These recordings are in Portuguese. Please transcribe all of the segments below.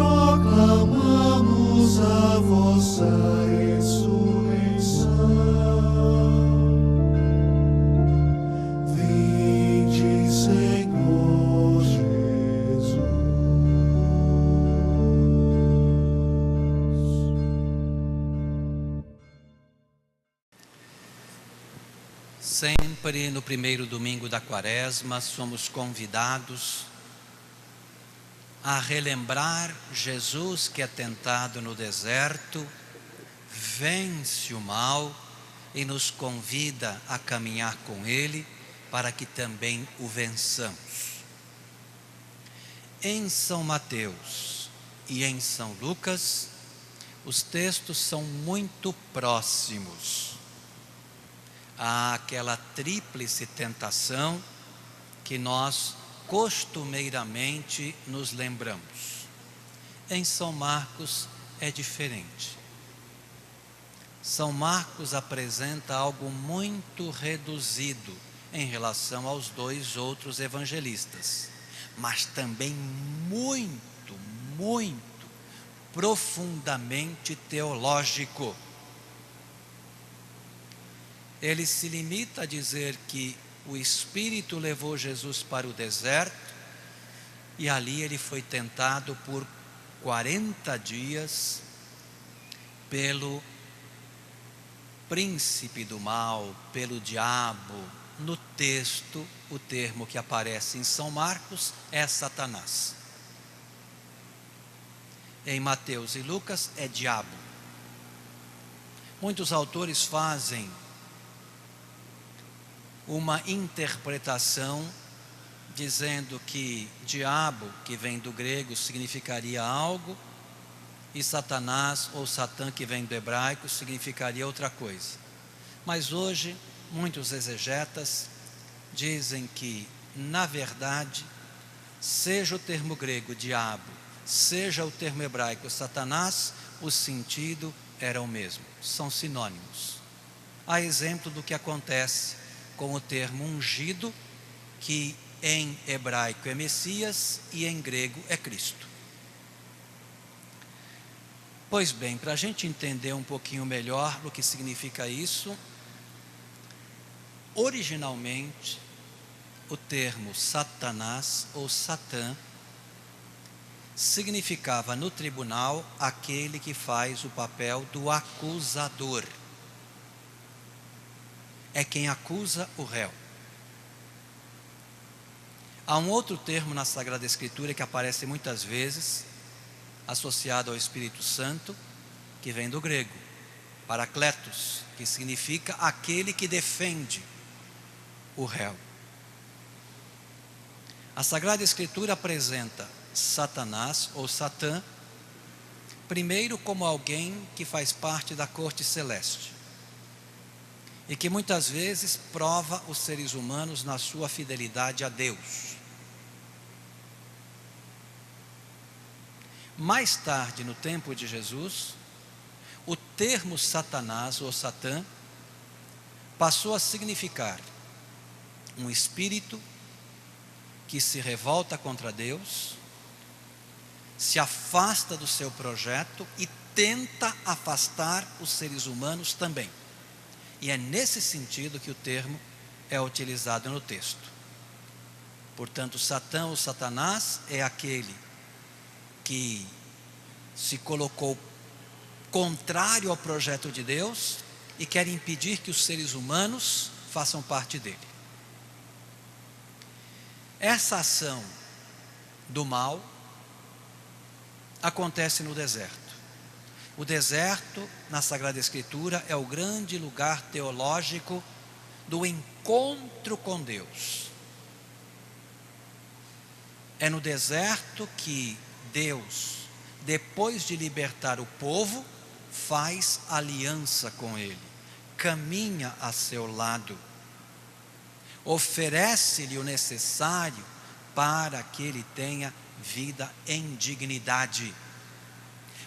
proclamamos a vossa ressurreição. Vinde, Senhor Jesus. Sempre no primeiro domingo da Quaresma somos convidados a relembrar Jesus que é tentado no deserto, vence o mal e nos convida a caminhar com Ele para que também o vençamos. Em São Mateus e em São Lucas, os textos são muito próximos. Há aquela tríplice tentação que nós costumeiramente nos lembramos. Em São Marcos é diferente. São Marcos apresenta algo muito reduzido em relação aos dois outros evangelistas, mas também muito profundamente teológico. Ele se limita a dizer que o Espírito levou Jesus para o deserto e ali ele foi tentado por 40 dias pelo príncipe do mal, pelo diabo. No texto, o termo que aparece em São Marcos é Satanás. Em Mateus e Lucas é diabo. Muitos autores fazem uma interpretação dizendo que diabo, que vem do grego, significaria algo, e Satanás ou Satã, que vem do hebraico, significaria outra coisa. Mas hoje, muitos exegetas dizem que, na verdade, seja o termo grego diabo, seja o termo hebraico Satanás, o sentido era o mesmo, são sinônimos. Há exemplo do que acontece com o termo ungido, que em hebraico é Messias e em grego é Cristo. Pois bem, para a gente entender um pouquinho melhor o que significa isso, originalmente o termo Satanás ou Satã significava no tribunal aquele que faz o papel do acusador. É quem acusa o réu. Há um outro termo na Sagrada Escritura que aparece muitas vezes, associado ao Espírito Santo, que vem do grego, Paracletos, que significa aquele que defende o réu. A Sagrada Escritura apresenta Satanás ou Satã, primeiro como alguém que faz parte da corte celeste, e que muitas vezes prova os seres humanos na sua fidelidade a Deus. Mais tarde, no tempo de Jesus, o termo Satanás ou Satã passou a significar um espírito que se revolta contra Deus, se afasta do seu projeto e tenta afastar os seres humanos também. E é nesse sentido que o termo é utilizado no texto. Portanto, Satã ou Satanás é aquele que se colocou contrário ao projeto de Deus e quer impedir que os seres humanos façam parte dele. Essa ação do mal acontece no deserto. O deserto, na Sagrada Escritura, é o grande lugar teológico do encontro com Deus. É no deserto que Deus, depois de libertar o povo, faz aliança com ele, caminha a seu lado, oferece-lhe o necessário para que ele tenha vida em dignidade.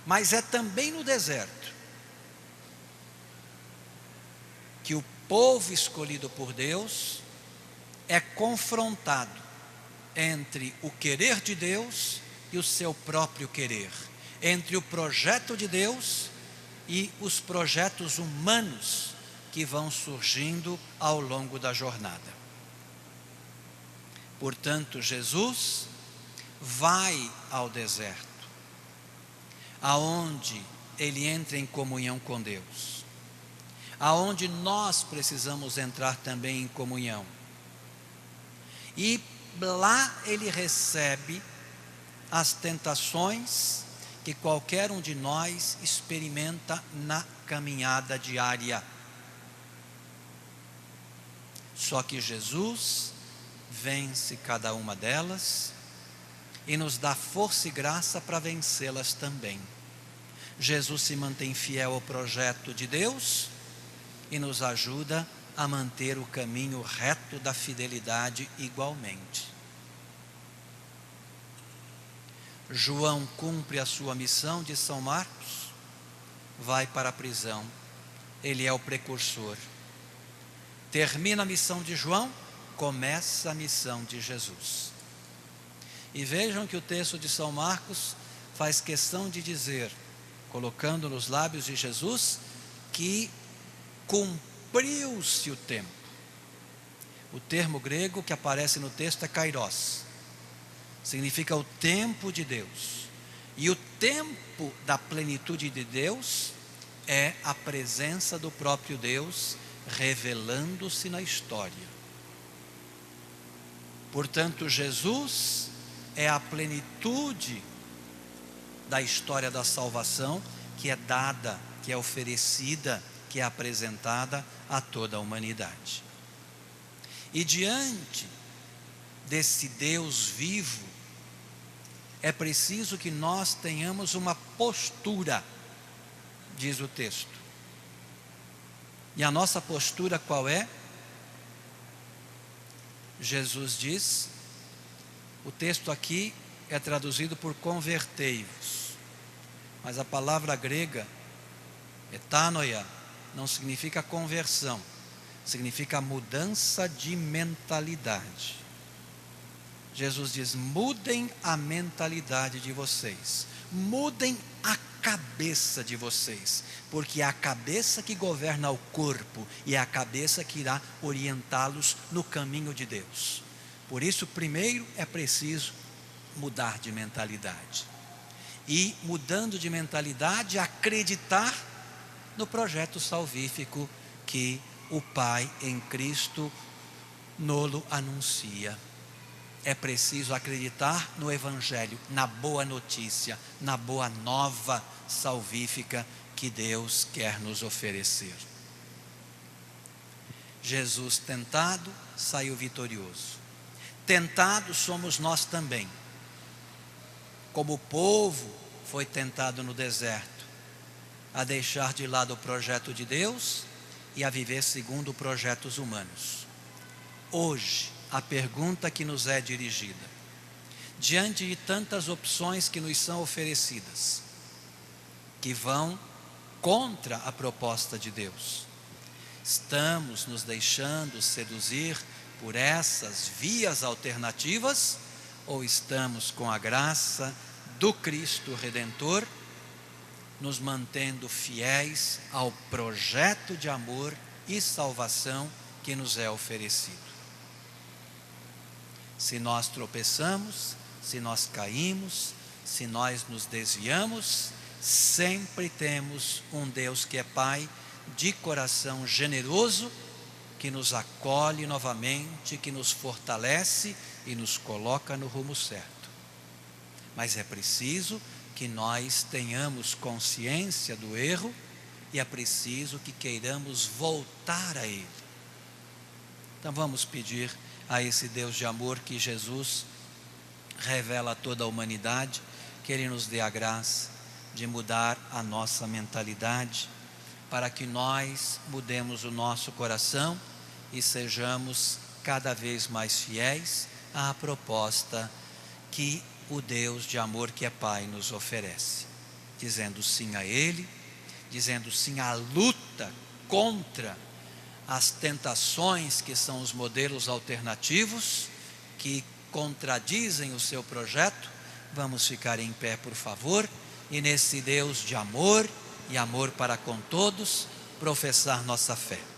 Mas é também no deserto que o povo escolhido por Deus é confrontado entre o querer de Deus e o seu próprio querer. entre o projeto de Deus e os projetos humanos que vão surgindo ao longo da jornada. Portanto, Jesus vai ao deserto, aonde ele entra em comunhão com Deus, aonde nós precisamos entrar também em comunhão. E lá ele recebe as tentações que qualquer um de nós experimenta na caminhada diária. Só que Jesus vence cada uma delas e nos dá força e graça para vencê-las também. Jesus se mantém fiel ao projeto de Deus e nos ajuda a manter o caminho reto da fidelidade igualmente. João cumpre a sua missão de São Marcos, vai para a prisão, ele é o precursor. Termina a missão de João, começa a missão de Jesus. E vejam que o texto de São Marcos faz questão de dizer, colocando nos lábios de Jesus, que cumpriu-se o tempo. O termo grego que aparece no texto é kairos. Significa o tempo de Deus. E o tempo da plenitude de Deus é a presença do próprio Deus revelando-se na história. Portanto, Jesus é a plenitude da história da salvação que é dada, que é oferecida, que é apresentada a toda a humanidade. E diante desse Deus vivo, é preciso que nós tenhamos uma postura, diz o texto. E a nossa postura qual é? Jesus diz, o texto aqui é traduzido por convertei-vos, mas a palavra grega, metanoia, não significa conversão, significa mudança de mentalidade. Jesus diz, mudem a mentalidade de vocês, mudem a cabeça de vocês, porque é a cabeça que governa o corpo e é a cabeça que irá orientá-los no caminho de Deus. Por isso, primeiro é preciso mudar de mentalidade. E mudando de mentalidade, acreditar no projeto salvífico que o Pai em Cristo nolo anuncia. É preciso acreditar no Evangelho, na boa notícia, na boa nova salvífica que Deus quer nos oferecer. Jesus tentado, saiu vitorioso. Tentados somos nós também. Como o povo foi tentado no deserto, a deixar de lado o projeto de Deus e a viver segundo projetos humanos. Hoje, a pergunta que nos é dirigida, diante de tantas opções que nos são oferecidas, que vão contra a proposta de Deus, estamos nos deixando seduzir por essas vias alternativas, ou estamos com a graça do Cristo Redentor, nos mantendo fiéis ao projeto de amor e salvação que nos é oferecido? Se nós tropeçamos, se nós caímos, se nós nos desviamos, sempre temos um Deus que é Pai de coração generoso, que nos acolhe novamente, que nos fortalece e nos coloca no rumo certo. Mas é preciso que nós tenhamos consciência do erro e é preciso que queiramos voltar a Ele. Então vamos pedir a esse Deus de amor que Jesus revela a toda a humanidade, que Ele nos dê a graça de mudar a nossa mentalidade, para que nós mudemos o nosso coração e sejamos cada vez mais fiéis à proposta que o Deus de amor que é Pai nos oferece, dizendo sim a Ele, dizendo sim à luta contra as tentações que são os modelos alternativos que contradizem o seu projeto. Vamos ficar em pé, por favor, e nesse Deus de amor e amor para com todos, professar nossa fé.